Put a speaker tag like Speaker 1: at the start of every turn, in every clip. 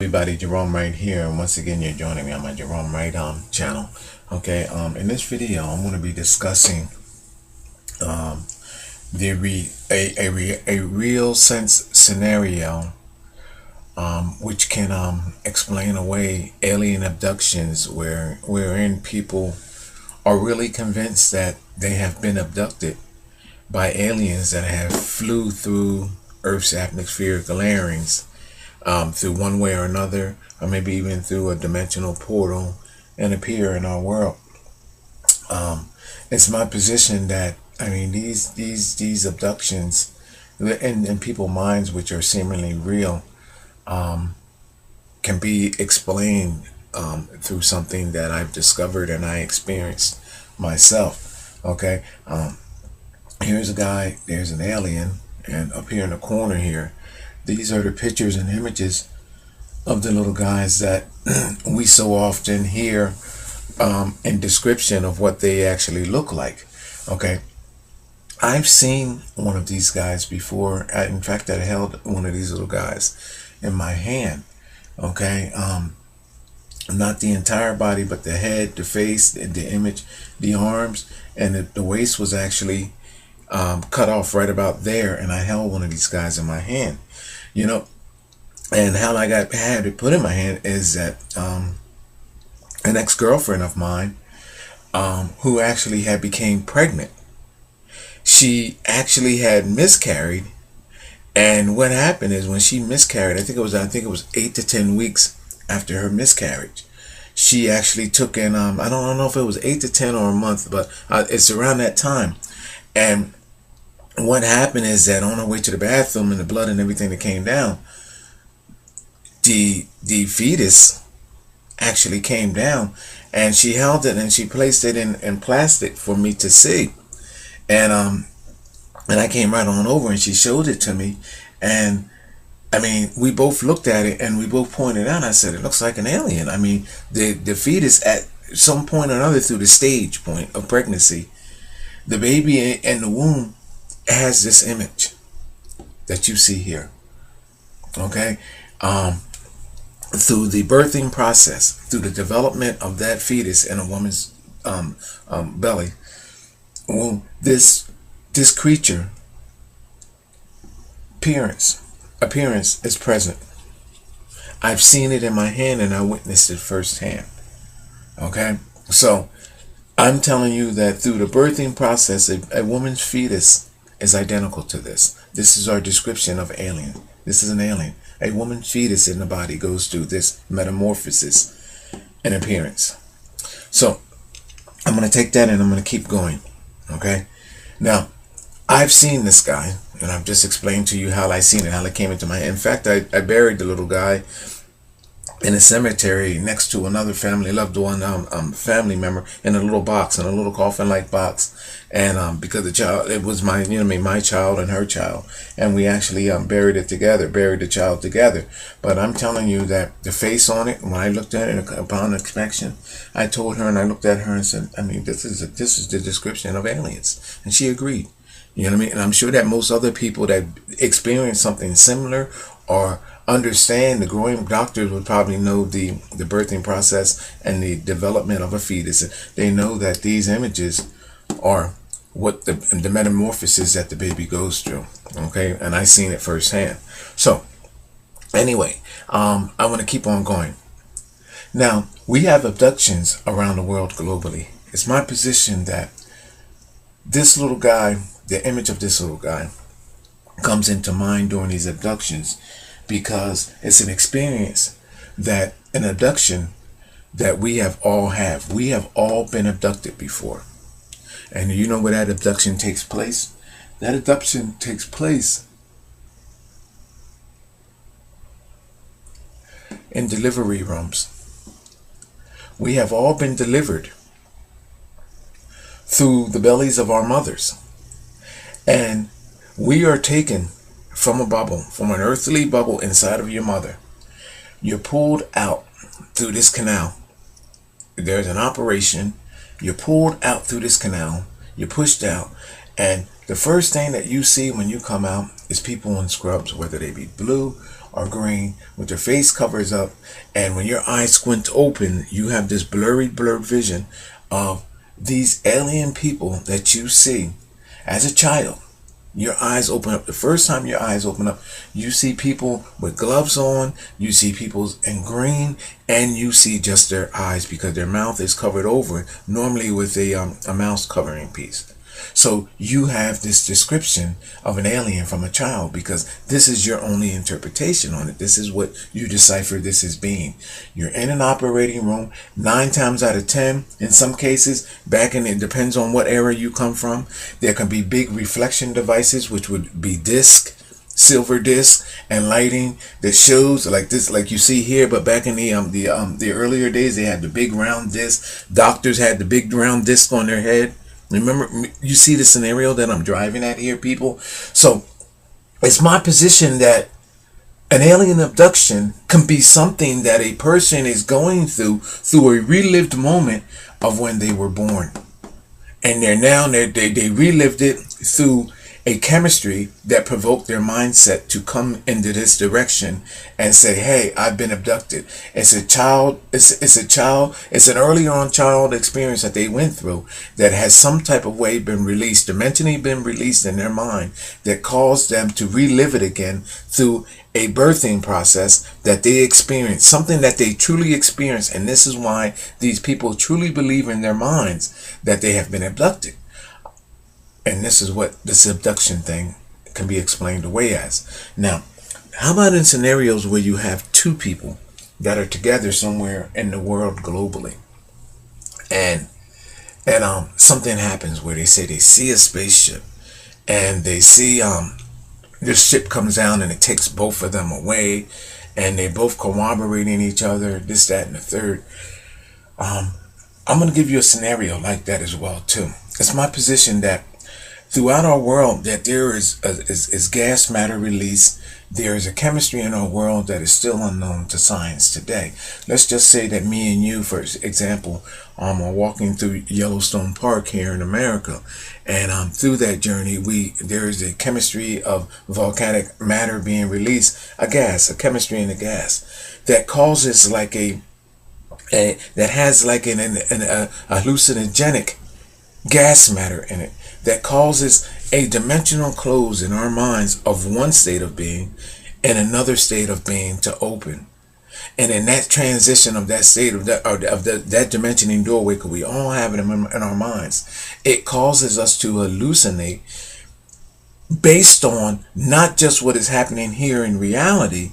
Speaker 1: Everybody, Gerone Wright here, and once again you're joining me on my Gerone Wright channel. Okay, in this video I'm going to be discussing a real sense scenario which can explain away alien abductions, wherein people are really convinced that they have been abducted by aliens that have flew through Earth's atmospheric layerings, through one way or another, or maybe even through a dimensional portal, and appear in our world. It's my position that these abductions in people's minds, which are seemingly real, can be explained through something that I've discovered and I experienced myself. Okay, here's a guy, there's an alien, and up here in the corner here, these are the pictures and images of the little guys that we so often hear in description of what they actually look like. Okay, I've seen one of these guys before. In fact, I held one of these little guys in my hand. Okay, not the entire body, but the head, the face, the image, the arms, and the waist was actually cut off right about there, and I held one of these guys in my hand. You know, and how I had it put in my hand is that an ex-girlfriend of mine, who actually had became pregnant, she actually had miscarried. And what happened is, when she miscarried, I think it was 8 to 10 weeks after her miscarriage, she actually took in I don't know if it was 8 to 10 or a month, but it's around that time. And what happened is that on her way to the bathroom, and the blood and everything that came down, the fetus actually came down, and she held it and she placed it in plastic for me to see. And I came right on over and she showed it to me, and we both looked at it and we both pointed out. I said, it looks like an alien. The fetus, at some point or another through the stage point of pregnancy, the baby in the womb has this image that you see here. Okay, through the birthing process, through the development of that fetus in a woman's belly, this creature appearance is present. I've seen it in my hand and I witnessed it firsthand. Okay, so I'm telling you that through the birthing process, a woman's fetus is identical to this. This is our description of alien. This is an alien. A woman's fetus in the body goes through this metamorphosis in appearance. So I'm going to take that and I'm going to keep going. Okay, now I've seen this guy, and I've just explained to you how I seen it, how it came into my head. In fact, I buried the little guy in a cemetery next to another family loved one, family member, in a little box, in a little coffin-like box. And because the child, it was my child and her child, and we actually buried the child together. But I'm telling you that the face on it, when I looked at it upon inspection, I told her, and I looked at her and said, this is the description of aliens, and she agreed. You know what I mean? And I'm sure that most other people that experience something similar or understand, the growing doctors would probably know the birthing process and the development of a fetus. They know that these images are what the metamorphosis that the baby goes through. Okay, and I seen it firsthand. So anyway, I want to keep on going. Now, we have abductions around the world globally. It's my position that this little guy, the image of this little guy, comes into mind during these abductions, because it's an experience, that an abduction that we have all have. We have all been abducted before. And you know where that abduction takes place? That abduction takes place in delivery rooms. We have all been delivered through the bellies of our mothers. And we are taken from a bubble, from an earthly bubble inside of your mother. You're pulled out through this canal. There's an operation. You're pulled out through this canal. You're pushed out. And the first thing that you see when you come out is people in scrubs, whether they be blue or green with their face covers up, and when your eyes squint open, you have this blurry vision of these alien people that you see as a child. Your eyes open up. The first time your eyes open up, you see people with gloves on, you see people in green, and you see just their eyes because their mouth is covered over, normally with a mouse covering piece. So you have this description of an alien from a child because this is your only interpretation on it. This is what you decipher this as being. You're in an operating room 9 times out of 10. In some cases, it depends on what era you come from. There can be big reflection devices, which would be silver disc and lighting that shows like this, like you see here. But back in the earlier days, they had the big round disc. Doctors had the big round disc on their head. Remember, you see the scenario that I'm driving at here, people? So it's my position that an alien abduction can be something that a person is going through a relived moment of when they were born. And they relived it through a chemistry that provoked their mindset to come into this direction and say, hey, I've been abducted. It's an early on child experience that they went through that has some type of way been released, dimensionally been released in their mind that caused them to relive it again through a birthing process that they experienced, something that they truly experienced. And this is why these people truly believe in their minds that they have been abducted. And this is what this abduction thing can be explained away as. Now, how about in scenarios where you have 2 people that are together somewhere in the world globally, and something happens where they say they see a spaceship, and they see this ship comes down and it takes both of them away, and they both corroborating each other, this, that, and the third. I'm going to give you a scenario like that as well too. It's my position that throughout our world that there is gas matter release. There is a chemistry in our world that is still unknown to science today. Let's just say that me and you, for example, are walking through Yellowstone Park here in America, and through that journey, there is a chemistry of volcanic matter being released, a chemistry in a gas that causes like that has like an hallucinogenic gas matter in it that causes a dimensional close in our minds of one state of being and another state of being to open. And in that transition of that state of that dimensioning doorway, because we all have it in our minds, it causes us to hallucinate based on not just what is happening here in reality,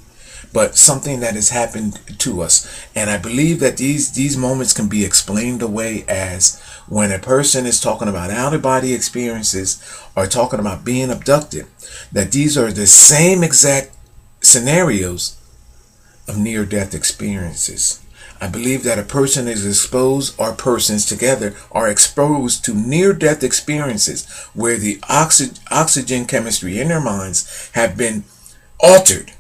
Speaker 1: but something that has happened to us. And I believe that these moments can be explained away as when a person is talking about out-of-body experiences or talking about being abducted, that these are the same exact scenarios of near-death experiences. I believe that a person is exposed, or persons together are exposed to near-death experiences where the oxygen chemistry in their minds have been altered,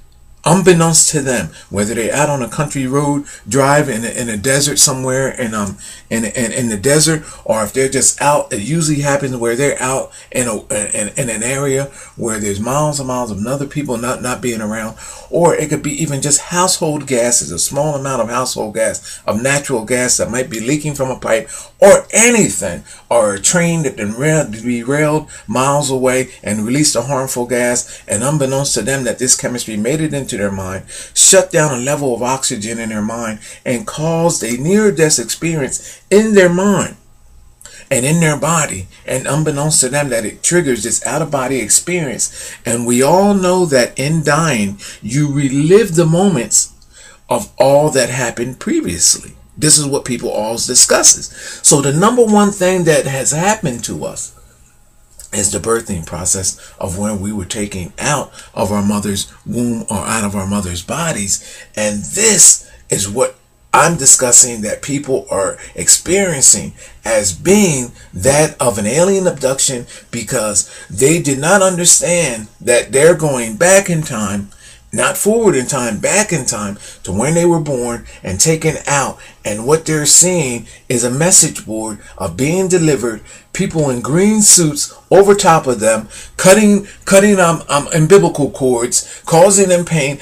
Speaker 1: unbeknownst to them, whether they're out on a country road drive in a desert somewhere in the desert, or if they're just out. It usually happens where they're out in an area where there's miles and miles of other people not being around, or it could be even just household gases, a small amount of household gas, of natural gas that might be leaking from a pipe, or anything, or a train that derailed miles away and released a harmful gas, and unbeknownst to them that this chemistry made it into their mind, shut down a level of oxygen in their mind, and caused a near-death experience in their mind and in their body, and unbeknownst to them that it triggers this out-of-body experience. And we all know that in dying, you relive the moments of all that happened previously. This is what people always discusses. So the number one thing that has happened to us is the birthing process of when we were taken out of our mother's womb or out of our mother's bodies. And this is what I'm discussing that people are experiencing as being that of an alien abduction, because they did not understand that they're going back in time, not forward in time, back in time to when they were born and taken out. And what they're seeing is a message board of being delivered people in green suits over top of them, cutting umbilical cords, causing them pain,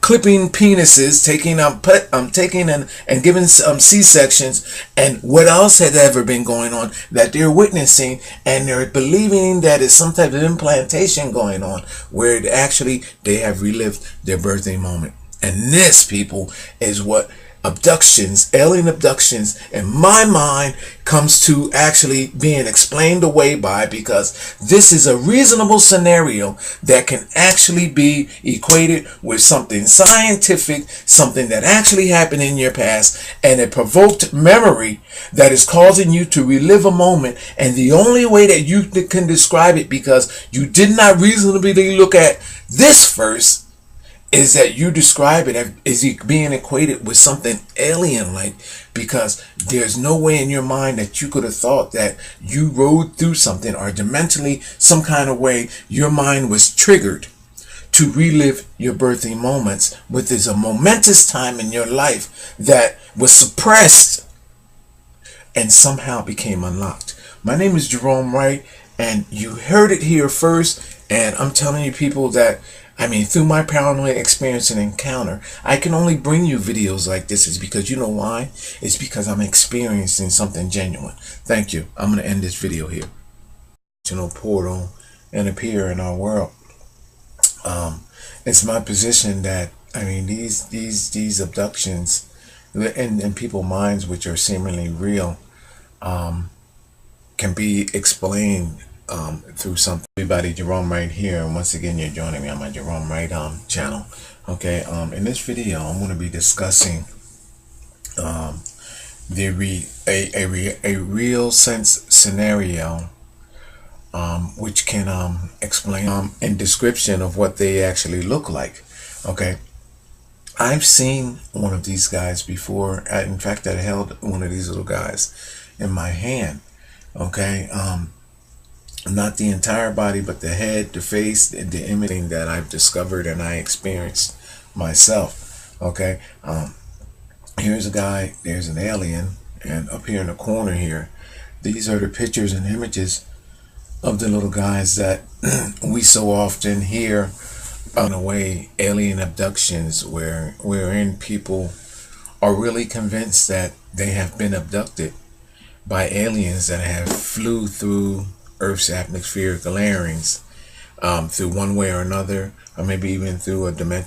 Speaker 1: clipping penises, taking and giving C-sections, and what else had ever been going on that they're witnessing, and they're believing that it's some type of implantation going on, where actually they have relived their birthing moment. And this, people, is what abductions, alien abductions, in my mind, comes to actually being explained away by, because this is a reasonable scenario that can actually be equated with something scientific, something that actually happened in your past, and a provoked memory that is causing you to relive a moment. And the only way that you can describe it, because you did not reasonably look at this first, is that you describe it as being equated with something alien-like, because there's no way in your mind that you could have thought that you rode through something, or mentally, some kind of way, your mind was triggered to relive your birthing moments, with this a momentous time in your life that was suppressed and somehow became unlocked. My name is Gerone Wright, and you heard it here first, and I'm telling you, people, that through my paranoid experience and encounter, I can only bring you videos like this is because, you know why? It's because I'm experiencing something genuine. Thank you. I'm going to end this video here. Portal and appear in our world. It's my position that, these abductions in people's minds, which are seemingly real, can be explained through something. Everybody, Gerone Wright here, and once again you're joining me on my Gerone Wright channel. Okay, in this video I'm going to be discussing a real sense scenario, which can explain in description of what they actually look like. Okay, I've seen one of these guys before. In fact, I held one of these little guys in my hand. Okay, not the entire body, but the head, the face, the imaging that I've discovered and I experienced myself. Okay, here's a guy, there's an alien, and up here in the corner here, these are the pictures and images of the little guys that we so often hear. In a way, alien abductions, wherein people are really convinced that they have been abducted by aliens that have flew through Earth's atmospheric layerings, through one way or another, or maybe even through a dimension.